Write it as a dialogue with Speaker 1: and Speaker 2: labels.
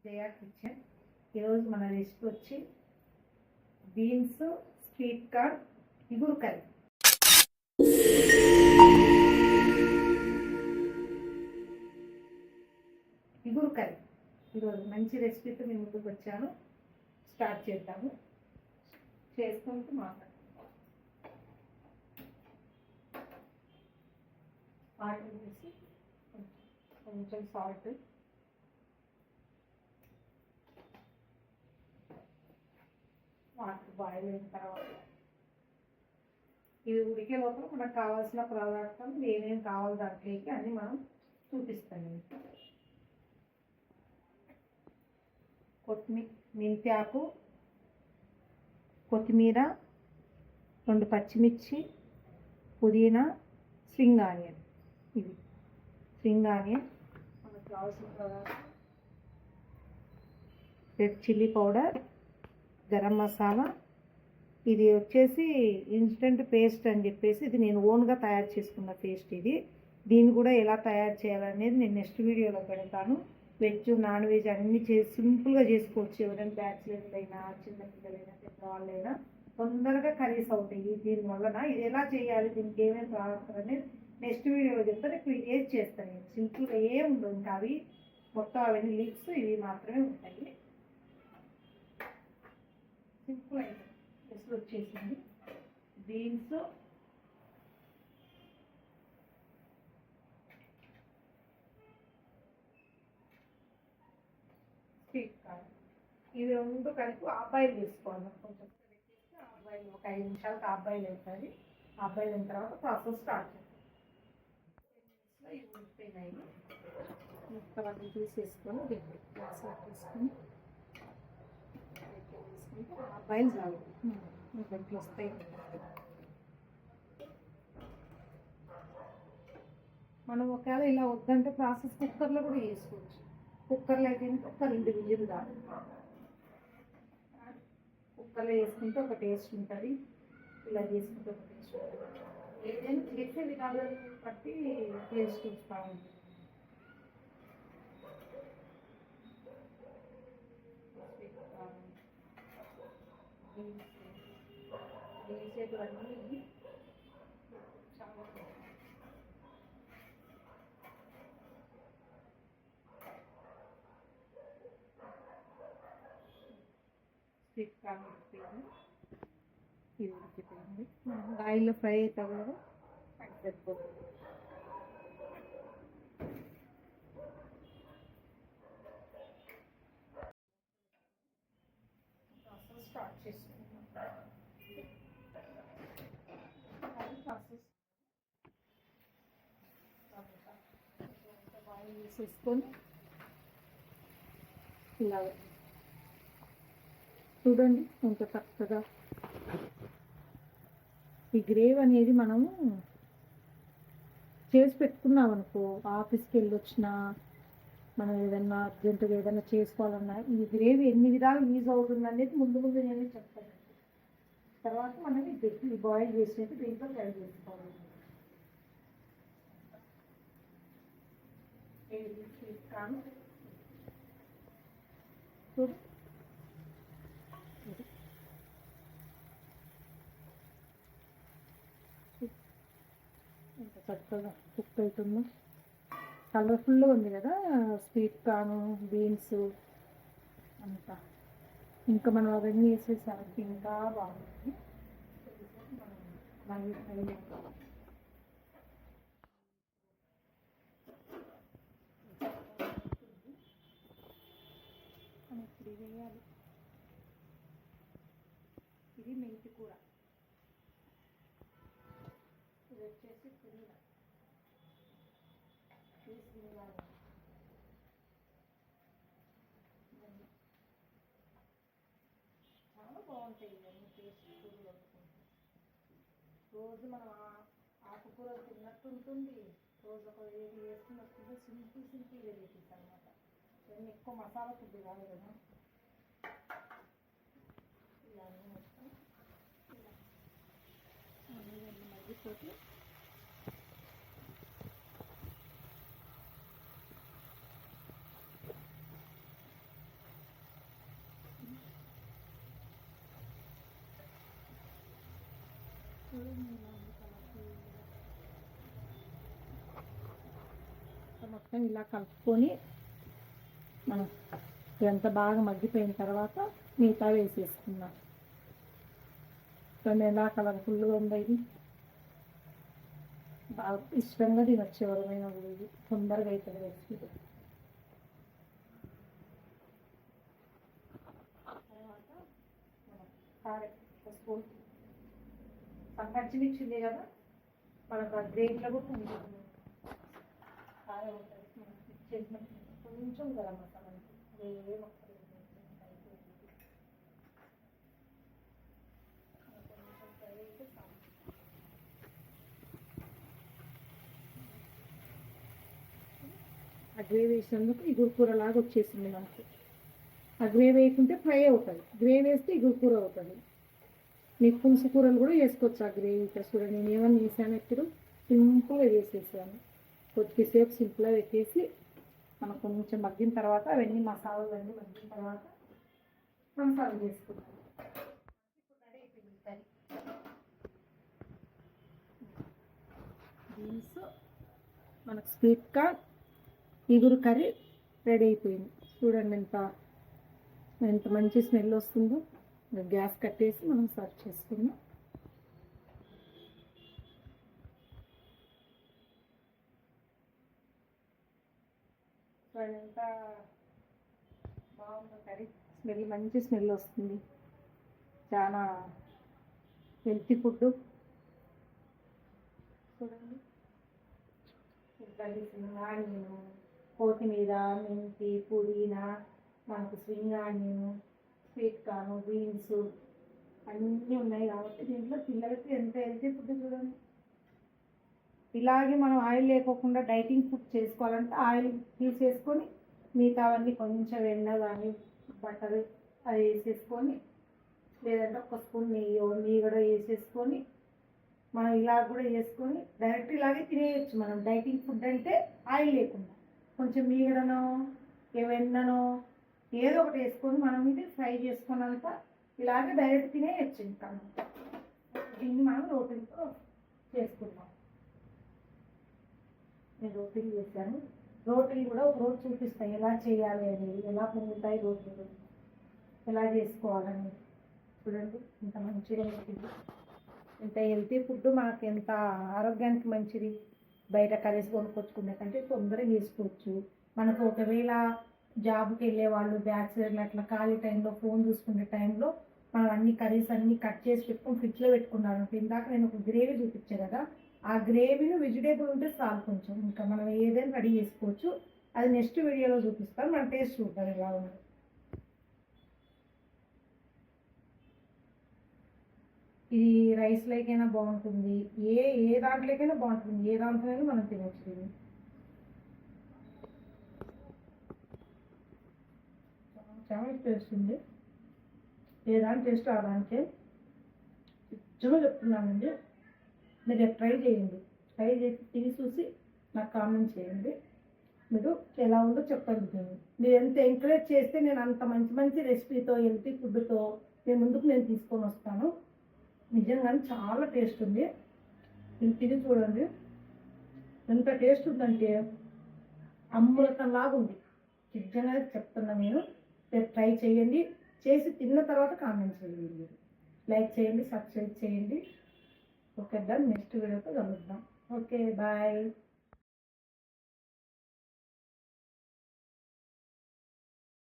Speaker 1: జయా kitchen. ఈరోజు మన recipe వచ్చి బీన్స్ స్వీట్ కార్న్ ఇగురు కర్రీ. ఇగురు కర్రీ ఈరోజు మంచి రెసిపీతో మేము ముందుకు వచ్చాను. స్టార్ట్ చేద్దాము. చేసుకుంటూ మాట్లాడుతాము. వాటర్ వేసి కొంచెం సాల్ట్, వాటర్ బాయిల్ అయిన తర్వాత ఇది ఉడికే లోపల మనకు కావాల్సిన పదార్థం ఏమేమి కావాలి దాంట్లోకి అన్నీ మనం చూపిస్తాను. మెంతాకు, కొత్తిమీర, 2 పచ్చిమిర్చి, పుదీనా, స్ప్రింగ్ ఆనియన్. ఇవి స్ప్రింగ్ ఆనియన్, మనకు కావాల్సిన పదార్థం red chilli powder, garam masala. ఇది వచ్చేసి ఇన్స్టెంట్ పేస్ట్ అని చెప్పేసి ఇది నేను ఓన్గా తయారు చేసుకున్న పేస్ట్. దీన్ని కూడా ఎలా తయారు చేయాలనేది నేను నెక్స్ట్ వీడియోలో పెడతాను. వెజ్ నాన్ వెజ్ అన్నీ సింపుల్గా చేసుకోవచ్చు. ఎవరైనా బ్యాచిలర్లైనా, చిన్నపిల్లలైనా, పెద్దవాళ్ళైనా తొందరగా కర్రీస్ అవుతాయి దీనివలన. ఇది ఎలా చేయాలి, దీనికి ఏమేమి కావాలి అనేది నెక్స్ట్ వీడియోలో చెప్తాను. ఇప్పుడు ఇది ఏది చేస్తాను నేను సింపుల్గా ఏమి ఉండవు. ఇంకా అవి మొత్తం అవన్నీ లీక్స్ ఇవి మాత్రమే ఉంటాయి. సింపుల్ అయితే జస్ట్ వచ్చేసింది. బీన్స్, స్వీట్ కార్న్ ఇవి రెండు కలిపి ఆబాయిల్ వేసుకోవాలి. కొంచెం పెట్టేసి ఆబాయిల్ ఒక 5 నిమిషాలకు ఆబాయిల్ అవుతుంది. ఆబాయిల్ అయిన తర్వాత ప్రాసెస్ స్టార్ట్ చేస్తాం. 10 నిమిషాలు ఇవి ఉడిపోయినాయి. ముక్కలన్నీ తీసేసుకొని గ్యాస్ పెట్టేసుకొని ఆబాయిల్ చాలు దగ్గర వస్తాయి. మనం ఒకవేళ ఇలా వద్దంటే ప్రాసెస్ కుక్కర్లో కూడా చేసుకోవచ్చు. కుక్కర్లో అయితే ఒక 2 విజిల్ కాదు. కుక్కర్లో వేసుకుంటే ఒక టేస్ట్ ఉంటుంది, ఇలా చేసుకుంటే ఒక టేస్ట్ ఉంటుంది. ఏదైనా చేసే విధానాన్ని బట్టి టేస్ట్ చూస్తూ ఉంటుంది. వేసేటివన్నీ చాలా స్వీట్ కార్న్ ఉడికిపోయింది. ఇది ఉడికిపోయింది. ఆయిల్లో ఫ్రై అవుతుంది కదా, అది సరిపోతుంది. స్టార్ట్ చేసుకుంటాం. బాయిల్ వేసేసుకొని ఇలా చూడండి కొంత చక్కగా ఈ గ్రేవ్ అనేది మనము చేసి పెట్టుకున్నాం అనుకో, ఆఫీస్కి వెళ్ళొచ్చినా మనం ఏదన్నా అర్జెంటుగా ఏదైనా చేసుకోవాలన్నా ఈ గ్రేవీ ఎన్ని విధాలు యూజ్ అవుతుంది అనేది ముందు నేనే చెప్తాను. తర్వాత మనం ఇది బాయిల్ చేసినట్టు దీంట్లో ఫ్రై చేసుకోవాలి. తీసుకాను చూడు ఎంత చక్కగా కుక్ అవుతుందో. కలర్ఫుల్గా ఉంది కదా స్వీట్ కార్న్, బీన్స్ అంతా. ఇంకా మనం అవన్నీ వేసేసరికి ఇంకా బాగుంటుంది. మనం ఇప్పుడు వేయాలి. ఇది మెంతి కూర, ఇది వచ్చేసి పుదీనా. చాలా బాగుంటాయి ఇవన్నీ టేస్ట్. కూరలు వండుకుంటాం రోజు మనం ఆకుకూర తిన్నట్టు ఉంటుంది. రోజు ఒక వేడి వేసుకున్నట్టు సింపుల్ వెరైటీస్ అనమాట. ఇవన్నీ ఎక్కువ మసాలా ఫుడ్ కాదు కదా. ఇలా మొత్తం మగ్గిపోతే మొత్తం ఇలా కలుపుకొని మనం ఎంత బాగా మగ్గిపోయిన తర్వాత మిగతా వేసేసుకుందాం. ఎలా కలర్ఫుల్గా ఉంది. ఇది బాగా ఇష్టంగా తినొచ్చు ఎవరైనా కూడా. ఇది తొందరగా అవుతుంది రెసిపీ. తర్వాత కారం స్పూన్ పచ్చిమిర్చి ఉంది కదా, మనకు ఆ గ్రేవీలో కూడా ఉంటుంది కారం ఉంటుంది. మనం చేసిన కొంచెం గరం మసాలా ఆ గ్రేవీ వేసినందుకు ఇగురు కూర లాగా వచ్చేసింది మనకు. ఆ గ్రేవీ వేయకుంటే ఫ్రై అవుతుంది, గ్రేవీ వేస్తే ఇగురు కూర అవుతుంది. మీకు పులుసు కూరలు కూడా వేసుకోవచ్చు ఆ గ్రేవీతో. చూడండి నేను ఏమన్నా వేసాను, ఇప్పుడు సింపుల్గా వేసేసాను. కొద్దిసేపు సింపుల్గా పెట్టేసి మనం కొంచెం మగ్గిన తర్వాత అవన్నీ మసాలాలు అన్నీ మగ్గిన తర్వాత మనం సర్వ్ చేసుకుంటాం. ఇప్పుడు రెడీ అయిపోయింది కర్రీ. బీన్స్, మనకు స్వీట్ కార్న్, ఇగురు కర్రీ రెడీ అయిపోయింది. చూడండి ఎంత మంచి స్మెల్ వస్తుందో. గ్యాస్ కట్టేసి మనం సర్వ్ చేసుకుందాం. ఎంత బాగుందో కర్రీ. స్మెల్ మంచి స్మెల్ వస్తుంది. చాలా హెల్తీ ఫుడ్. చూడండి ఆనియను, కొత్తిమీర, మెంతి, పుదీనా, మనకు spring onion, sweet corn, beans అన్నీ ఉన్నాయి కాబట్టి దీంట్లో పిల్లలకి ఎంత హెల్తీ ఫుడ్. చూడండి ఇలాగే మనం ఆయిల్ లేకోకుండా డైటింగ్ ఫుడ్ చేసుకోవాలంటే ఆయిల్ తీసేసుకొని మిగతావన్నీ కొంచెం వెన్న కానీ బటర్ అది వేసేసుకొని, లేదంటే ఒక స్పూన్ నెయ్యి కూడా వేసేసుకొని మనం ఇలా కూడా వేసుకొని డైరెక్ట్ ఇలాగే తినేయచ్చు. మనం డైటింగ్ ఫుడ్ అంటే ఆయిల్ లేకుండా కొంచెం మీగడనో వెన్ననో ఏదో ఒకటి వేసుకొని మనం ఇది ఫ్రై చేసుకున్నాక ఇలాగే డైరెక్ట్ తినేయచ్చు. ఇంకా దీన్ని మనం రోటీలతో చేసుకుందాం. నేను రోటీలు చేశాను. రోటీలు కూడా ఒక రోజు చూపిస్తాయి ఎలా చేయాలి అనేది, ఎలా పొందుతాయి రోటీలు, ఎలా చేసుకోవాలని. చూడండి ఇంత మంచిగా ఉంటుంది. ఇంత హెల్తీ ఫుడ్ మనకు ఎంత ఆరోగ్యానికి మంచిది. బయట కర్రీస్ కొనుక్కొచ్చుకునే కంటే తొందరగా చేసుకోవచ్చు. మనకు ఒకవేళ జాబ్కి వెళ్ళే వాళ్ళు, బ్యాచిలర్లు అట్లా ఖాళీ టైంలో ఫోన్ చూసుకునే టైంలో మనం అన్ని కర్రీస్ అన్నీ కట్ చేసి పెట్టుకొని ఫ్రిడ్జ్లో పెట్టుకున్నాను. ఇందాక నేను ఒక గ్రేవీ చూపించాను కదా, ఆ గ్రేవీని వెజిటేబుల్ ఉంటే చాలు కొంచెం, ఇంకా మనం ఏదైనా రెడీ చేసుకోవచ్చు. అది నెక్స్ట్ వీడియోలో చూపిస్తాను. మన టేస్ట్ చూద్దాం ఎలా ఉంది. ఇది రైస్లోకైనా బాగుంటుంది, ఏ దాంట్లోకైనా బాగుంటుంది, ఏ దాంట్లోనైనా మనం తినచ్చు. ఇది చాలా టేస్ట్ ఉంది. ఏ దాని టేస్ట్ ఆ దానికే నిజంగా చెప్తున్నానండి. మీరు ట్రై చేయండి. ట్రై చేసి తిని చూసి నాకు కామెంట్ చేయండి. మీరు ఎలా ఉందో చెప్పండి. మీరు ఎంత ఎంకరేజ్ చేస్తే నేను అంత మంచి మంచి రెసిపీతో హెల్తీ ఫుడ్తో మీ ముందుకు నేను తీసుకొని వస్తాను. నిజంగానే చాలా టేస్ట్ ఉంది. ఇది తిని చూడండి ఎంత టేస్ట్ ఉందంటే అమృతంలాగా ఉంది. నిజంగా చెప్తున్నా నేను. ట్రై చేయండి. చేసి తిన్న తర్వాత కామెంట్ చేయండి. లైక్ చేయండి, సబ్స్క్రైబ్ చేయండి. Okay done. నెక్స్ట్ వీడియోతో కలుద్దాం. Okay bye.